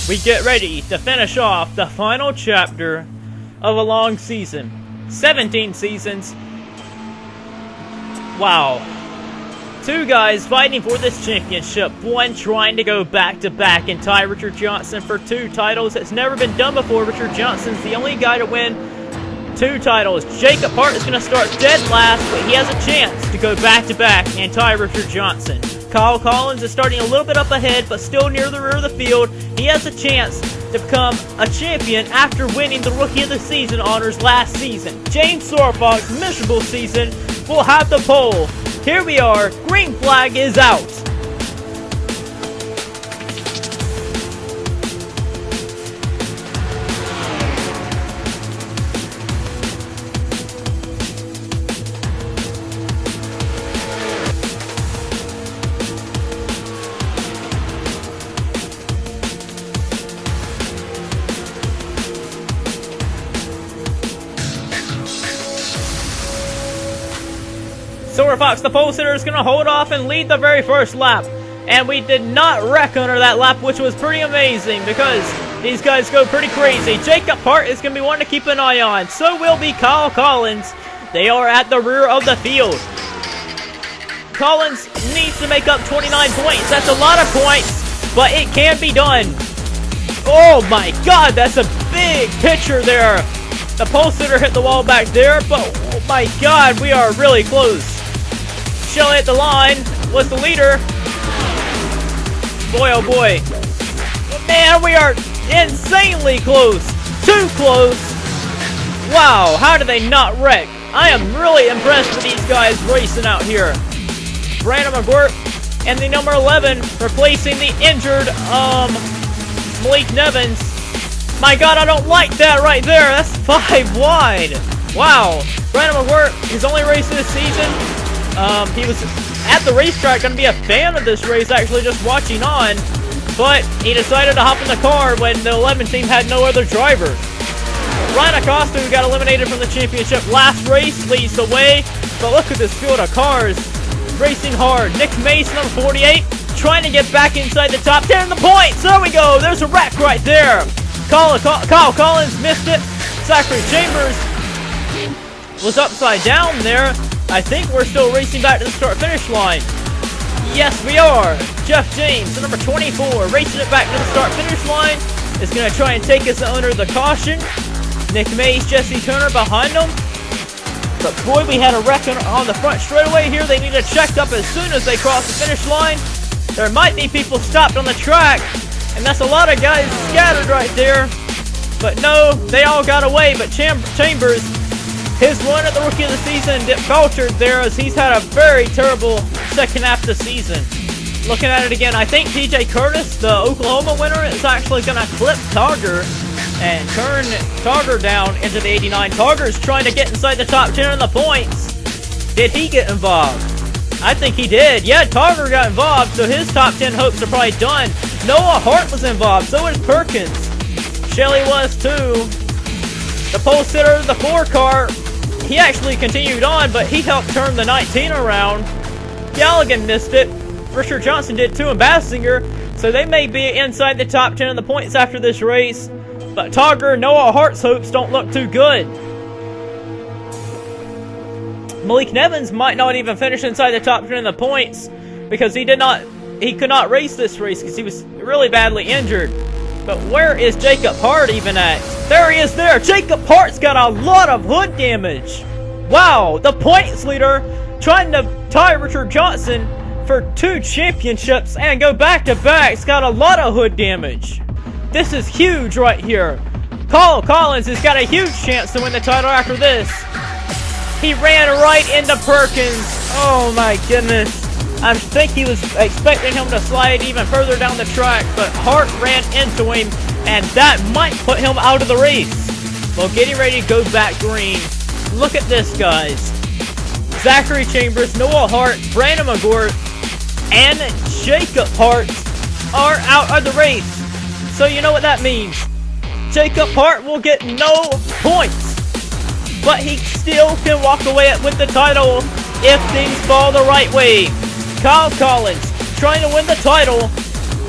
we get ready to finish off the final chapter of a long season. 17 seasons. Wow. Two guys fighting for this championship. One trying to go back-to-back and tie Richard Johnson for 2 titles. It's never been done before. Richard Johnson's the only guy to win 2 titles. Jacob Hart is going to start dead last, but he has a chance to go back-to-back and tie Richard Johnson. Kyle Collins is starting a little bit up ahead, but still near the rear of the field. He has a chance to become a champion after winning the Rookie of the Season honors last season. James Sorfox's miserable season will have the pole. Here we are. Green flag is out. Silver Fox, the pole sitter, is going to hold off and lead the very first lap. And we did not wreck under that lap, which was pretty amazing because these guys go pretty crazy. Jacob Hart is going to be one to keep an eye on. So will be Kyle Collins. They are at the rear of the field. Collins needs to make up 29 points. That's a lot of points, but it can be done. Oh my god, that's a big picture there. The pole sitter hit the wall back there, but oh my god, we are really close. Shelly at the line was the leader. Boy, oh boy. Man, we are insanely close. Too close. Wow, how did they not wreck? I am really impressed with these guys racing out here. Brandon McGuire and the number 11 replacing the injured Malik Nevins. My god, I don't like that right there. That's 5 wide. Wow. Brandon McGuire, his only race this season. He was at the racetrack, going to be a fan of this race, actually just watching on, but he decided to hop in the car when the 11 team had no other driver. Ryan Acosta, who got eliminated from the championship last race, leads the way, but look at this field of cars racing hard. Nick Mason, number 48, trying to get back inside the top 10 in the points. There we go. There's a wreck right there. Kyle Collins missed it. Zachary Chambers was upside down there. I think we're still racing back to the start-finish line. Yes, we are. Jeff James, the number 24, racing it back to the start-finish line, is going to try and take us under the caution. Nick Mays, Jesse Turner behind them. But boy, we had a wreck on the front straightaway here. They need to check up as soon as they cross the finish line. There might be people stopped on the track, and that's a lot of guys scattered right there. But no, they all got away, but Chambers, his run at the Rookie of the Season faltered there as he's had a very terrible second half of the season. Looking at it again, I think TJ Curtis, the Oklahoma winner, is actually going to clip Togger and turn Togger down into the 89. Togger's trying to get inside the top 10 in the points. Did he get involved? I think he did. Yeah, Togger got involved, so his top 10 hopes are probably done. Noah Hart was involved, so was Perkins. Shelly was too. The pole sitter, the 4 car, he actually continued on, but he helped turn the 19 around. Galligan missed it. Richard Johnson did too, and Bassinger. So they may be inside the top 10 in the points after this race. But Togger and Noah Hart's hopes don't look too good. Malik Nevins might not even finish inside the top 10 in the points because he could not race this race because he was really badly injured. But where is Jacob Hart even at? There he is there. Jacob Hart's got a lot of hood damage. Wow, the points leader trying to tie Richard Johnson for 2 championships and go back-to-back. It's got a lot of hood damage. This is huge right here. Kyle Collins has got a huge chance to win the title after this. He ran right into Perkins. Oh my goodness. I think he was expecting him to slide even further down the track, but Hart ran into him, and that might put him out of the race. Well, getting ready to go back green. Look at this, guys. Zachary Chambers, Noah Hart, Brandon McGuire, and Jacob Hart are out of the race. So you know what that means. Jacob Hart will get no points, but he still can walk away with the title if things fall the right way. Kyle Collins trying to win the title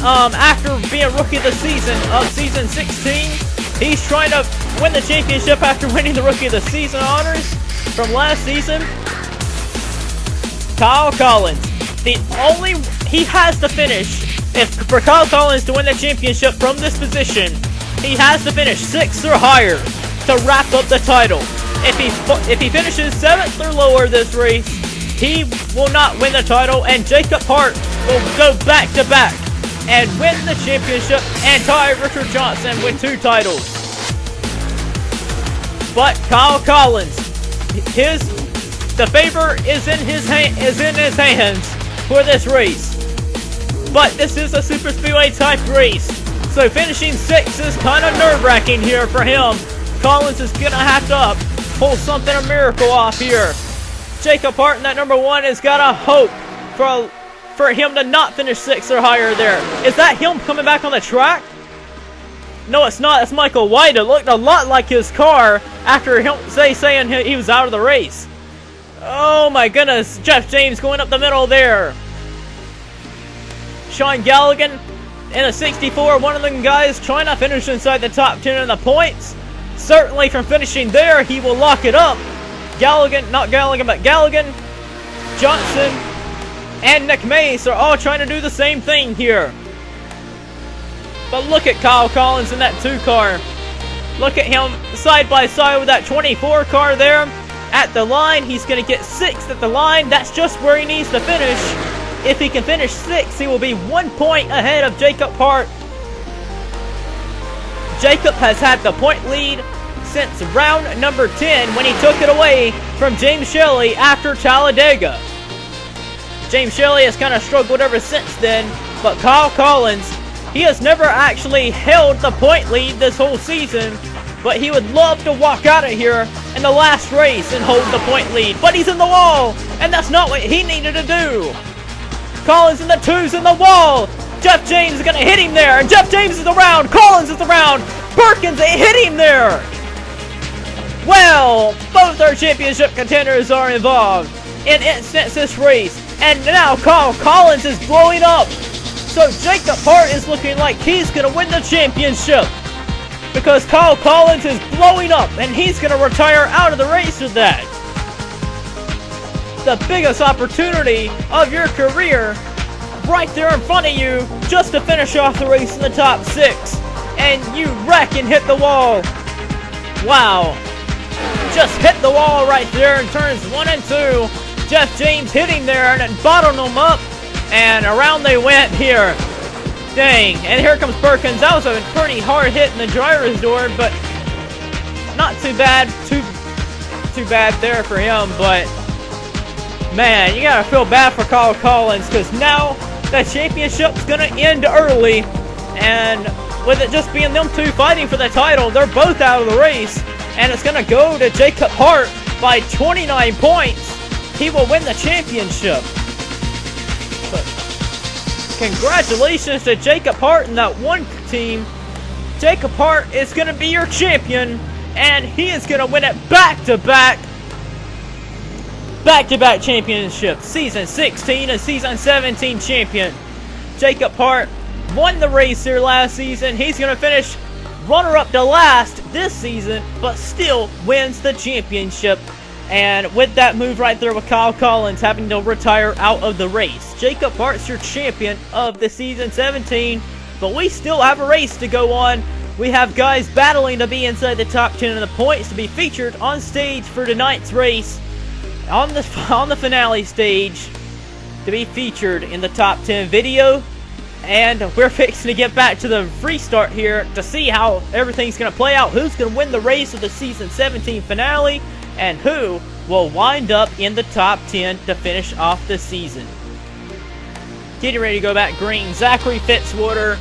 after being Rookie of the Season of Season 16. He's trying to win the championship after winning the Rookie of the Season honors from last season. Kyle Collins. He has to finish. For Kyle Collins to win the championship from this position, he has to finish 6th or higher to wrap up the title. If he finishes 7th or lower this race, he will not win the title, and Jacob Hart will go back to back and win the championship and tie Richard Johnson with 2 titles. But Kyle Collins, the favor is in his hands for this race. But this is a super speedway type race, so finishing 6th is kind of nerve-wracking here for him. Collins is gonna have to pull something, a miracle off here. Jacob Hart in that number 1 has got a hope for him to not finish 6th or higher there. Is that him coming back on the track? No, it's not. It's Michael White. It looked a lot like his car after him saying he was out of the race. Oh my goodness. Jeff James going up the middle there. Sean Galligan in a 64. One of them guys trying to finish inside the top 10 in the points. Certainly from finishing there, he will lock it up. Galligan, Johnson, and Nick Mace are all trying to do the same thing here. But look at Kyle Collins in that 2 car. Look at him side by side with that 24 car there. At the line, he's going to get 6th at the line. That's just where he needs to finish. If he can finish 6th, he will be 1 point ahead of Jacob Hart. Jacob has had the point lead since round number 10 when he took it away from James Shelley after Talladega. James Shelley has kind of struggled ever since then, but Kyle Collins, he has never actually held the point lead this whole season, but he would love to walk out of here in the last race and hold the point lead. But he's in the wall, and that's not what he needed to do. Collins in the 2's in the wall. Jeff James is going to hit him there, and Jeff James is around. Collins is around. Perkins hit him there. Well, both our championship contenders are involved in this race, and now Kyle Collins is blowing up. So Jacob Hart is looking like he's going to win the championship because Kyle Collins is blowing up, and he's going to retire out of the race with that. The biggest opportunity of your career right there in front of you just to finish off the race in the top 6, and you wreck and hit the wall. Wow. Just hit the wall right there in turns 1 and 2. Jeff James hitting there and then bottled them up, and around they went here. Dang. And here comes Perkins. That was a pretty hard hit in the driver's door, but not too bad. Too bad there for him, but man, you gotta feel bad for Kyle Collins because now the championship's gonna end early, and with it just being them 2 fighting for the title, they're both out of the race, and it's gonna go to Jacob Hart by 29 points. He will win the championship. But congratulations to Jacob Hart and that 1 team. Jacob Hart is gonna be your champion, and he is gonna win it back-to-back championships. Season 16 and Season 17 champion. Jacob Hart won the race here last season. He's going to finish runner-up to last this season, but still wins the championship. And with that move right there with Kyle Collins having to retire out of the race, Jacob Hart's your champion of the Season 17. But we still have a race to go on. We have guys battling to be inside the top 10 of the points to be featured on stage for tonight's race. On the finale stage to be featured in the top 10 video, and we're fixing to get back to the restart here to see how everything's going to play out, who's going to win the race of the Season 17 finale, and who will wind up in the top 10 to finish off the season. Getting ready to go back green, Zachary Fitzwater.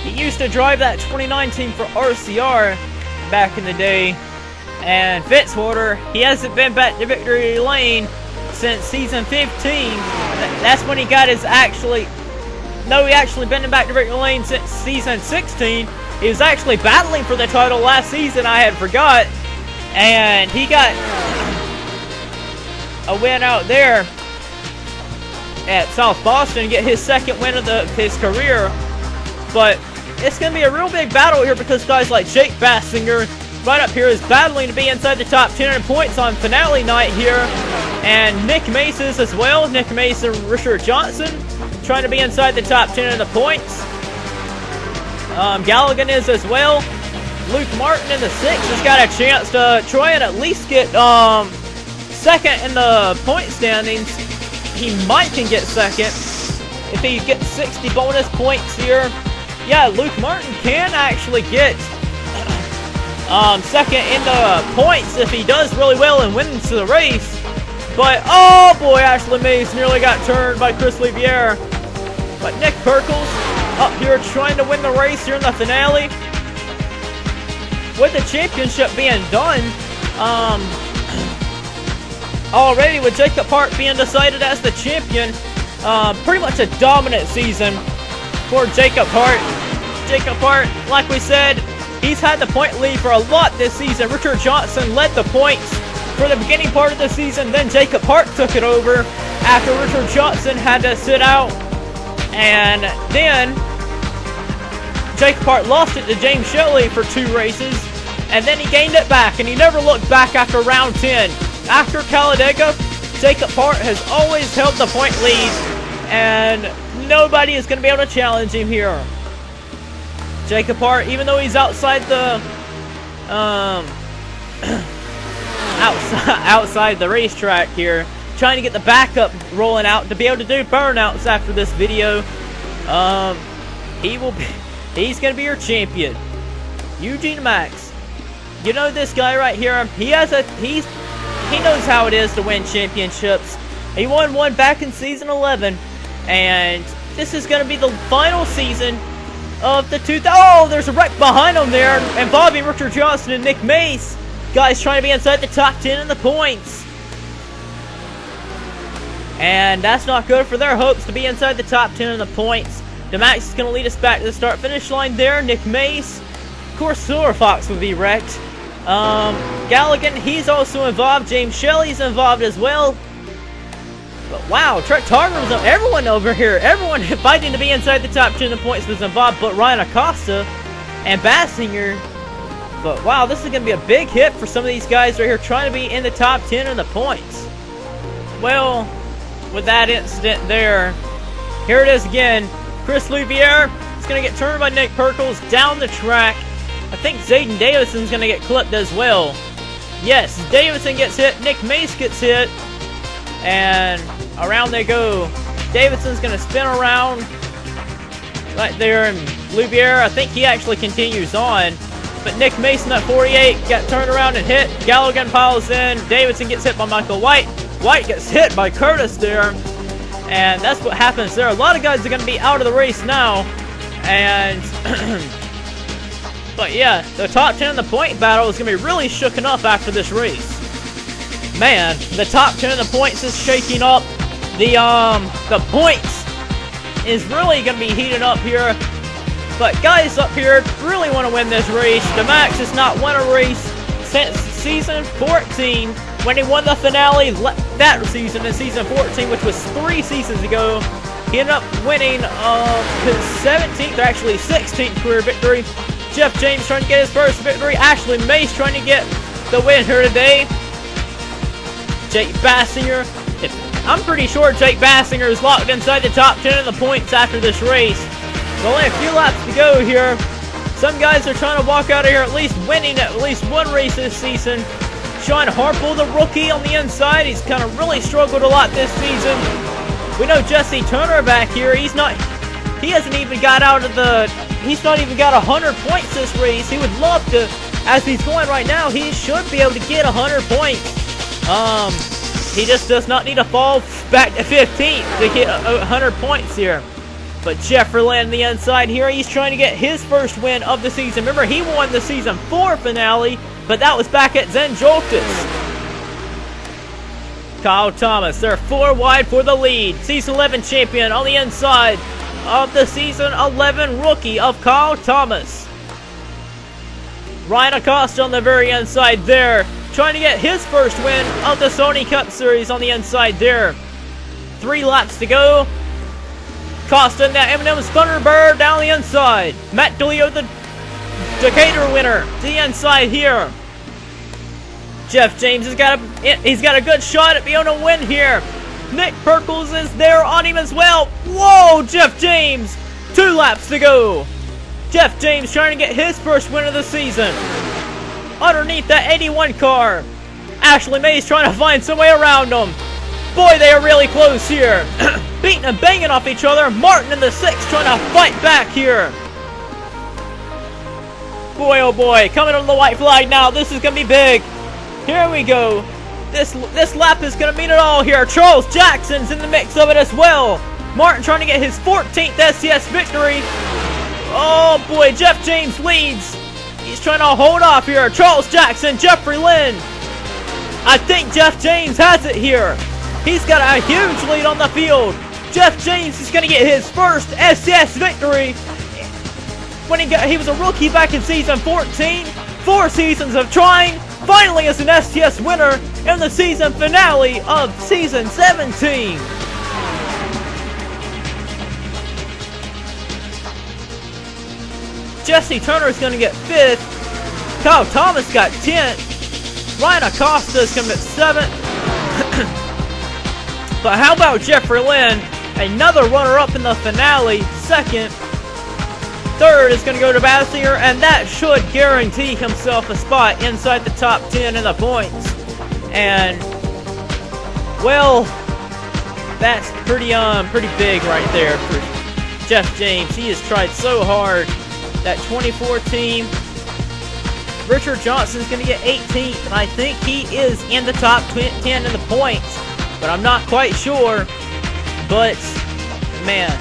He used to drive that 2019 for RCR back in the day. And Fitzwater, he hasn't been back to victory lane since Season 15. That's when he got his he actually been back to victory lane since Season 16. He was actually battling for the title last season, I had forgot. And he got a win out there at South Boston, get his 2nd win of his career But it's going to be a real big battle here because guys like Jake Bassinger right up here is battling to be inside the top 10 in points on finale night here. And Nick Mace's as well. Nick Mace and Richard Johnson trying to be inside the top 10 in the points. Galligan is as well. Luke Martin in the 6th has got a chance to try and at least get second in the point standings. He might can get second if he gets 60 bonus points here. Yeah, Luke Martin can actually get second in the points if he does really well and wins the race. But, oh boy, Ashley Mace nearly got turned by Chris Liviere. But Nick Perkles up here trying to win the race here in the finale. With the championship being done, already with Jacob Hart being decided as the champion, pretty much a dominant season for Jacob Hart. Jacob Hart, like we said, he's had the point lead for a lot this season. Richard Johnson led the points for the beginning part of the season, then Jacob Hart took it over after Richard Johnson had to sit out, and then Jacob Hart lost it to James Shelley for 2 races, and then he gained it back, and he never looked back after round 10. After Talladega, Jacob Hart has always held the point lead, and nobody is going to be able to challenge him here. Jacob Hart, even though he's outside the outside the racetrack here, trying to get the backup rolling out to be able to do burnouts after this video, he's going to be your champion. Eugene Max. You know this guy right here, he knows how it is to win championships. He won one back in season 11, and this is going to be the final season of the oh, there's a wreck behind him there, involving Richard Johnson and Nick Mace. Guys trying to be inside the top 10 in the points. And that's not good for their hopes to be inside the top 10 in the points. DeMax is going to lead us back to the start-finish line there. Nick Mace. Of course, Silver Fox would be wrecked. Galligan, he's also involved. James Shelley's involved as well. But wow, Trent Targram's everyone over here. Everyone fighting to be inside the top 10 in the points was involved, but Ryan Acosta and Bassinger. But wow, this is going to be a big hit for some of these guys right here trying to be in the top 10 in the points. Well, with that incident there, here it is again. Chris Liviere is going to get turned by Nick Perkles down the track. I think Zayden Davidson's going to get clipped as well. Yes, Davidson gets hit. Nick Mace gets hit. And around they go. Davidson's going to spin around right there. And Liviere, I think he actually continues on. But Nick Mason at 48 got turned around and hit. Galligan piles in. Davidson gets hit by Michael White. White gets hit by Curtis there. And that's what happens there. A lot of guys are going to be out of the race now. And but yeah, the top 10 in the point battle is going to be really shooken up after this race. Man, the top 10 in the points is shaking up. The points is really going to be heated up here. But guys up here really want to win this race. DeMax has not won a race since season 14 when he won the finale that season in season 14, which was 3 seasons ago. He ended up winning his 17th, or actually 16th career victory. Jeff James trying to get his first victory. Ashley Mace trying to get the win here today. Jake Bassinger. I'm pretty sure Jake Bassinger is locked inside the top 10 in the points after this race. With only a few laps to go here. Some guys are trying to walk out of here at least winning at least one race this season. Sean Harple, the rookie on the inside. He's kind of really struggled a lot this season. We know Jesse Turner back here. He hasn't even got out of the... He's not even got 100 points this race. He would love to, as he's going right now, he should be able to get 100 points. He just does not need to fall back to 15th to get 100 points here. But Jefferland on the inside here, he's trying to get his first win of the season. Remember, he won the season 4 finale, but that was back at Zen Joltis. Kyle Thomas, they're 4 wide for the lead. Season 11 champion on the inside of the season 11 rookie of Kyle Thomas. Ryan Acosta on the very inside there, trying to get his first win of the Sony Cup Series on the inside there. 3 laps to go. Costa and that M&M's Thunderbird down the inside. Matt DeLeo, the Decatur winner, to the inside here. Jeff James has got a good shot at being able to win here. Nick Perkles is there on him as well. Whoa, Jeff James! 2 laps to go. Jeff James trying to get his first win of the season. Underneath that 81 car, Ashley May's trying to find some way around them. Boy, they are really close here. Beating and banging off each other. Martin in the 6 trying to fight back here. Boy, oh boy, coming on the white flag now. This is going to be big. Here we go. This lap is going to mean it all here. Charles Jackson's in the mix of it as well. Martin trying to get his 14th SCS victory. Oh boy, Jeff James leads. He's trying to hold off here. Charles Jackson, Jeffrey Lynn. I think Jeff James has it here. He's got a huge lead on the field. Jeff James is going to get his first SCS victory. When he was a rookie back in season 14. 4 seasons of trying. Finally is an STS winner in the season finale of season 17. Jesse Turner is going to get 5th. Kyle Thomas got 10th. Ryan Acosta is coming at 7th. But how about Jeffrey Lynn? Another runner-up in the finale, 2nd. 3rd is going to go to Bassier, and that should guarantee himself a spot inside the top 10 in the points. And, well, that's pretty big right there for Jeff James. He has tried so hard. That 24 team. Richard Johnson's going to get 18th, and I think he is in the top 10 in the points, but I'm not quite sure. But, man,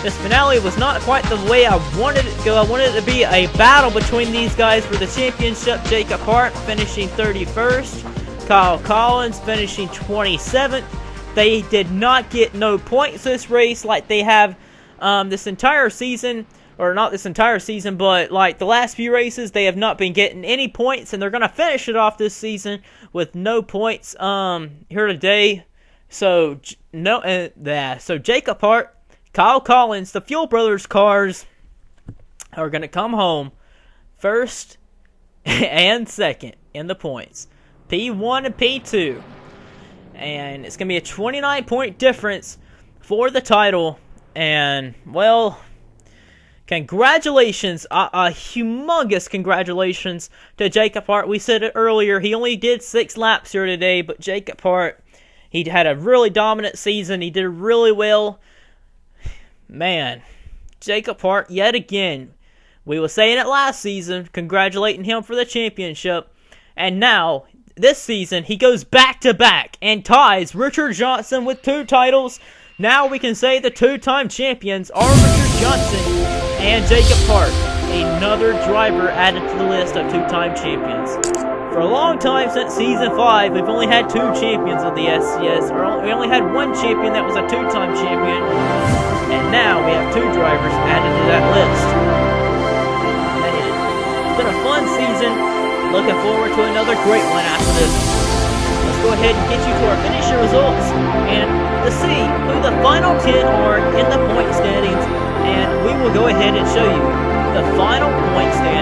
this finale was not quite the way I wanted it to go. I wanted it to be a battle between these guys for the championship. Jacob Hart finishing 31st. Kyle Collins finishing 27th. They did not get no points this race like they have this entire season. Or not this entire season, but like the last few races, they have not been getting any points, and they're going to finish it off this season with no points here today. So, so Jacob Hart, Kyle Collins, the Fuel Brothers cars are going to come home 1st and 2nd in the points. P1 and P2. And it's going to be a 29-point difference for the title. And, well, congratulations, a humongous congratulations to Jacob Hart. We said it earlier, he only did 6 laps here today, but Jacob Hart, he had a really dominant season. He did really well. Man, Jacob Hart, yet again, we were saying it last season, congratulating him for the championship. And now, this season, he goes back-to-back and ties Richard Johnson with 2 titles. Now we can say the 2-time champions are Richard Johnson and Jacob Hart. Another driver added to the list of 2-time champions. For a long time, since Season 5, we've only had 2 champions of the SCS. We only had 1 champion that was a 2-time champion. And now we have 2 drivers added to that list. Man, it's been a fun season. Looking forward to another great one after this. Let's go ahead and get you to our finisher results. And let's see who the final 10 are in the point standings. And we will go ahead and show you the final point standings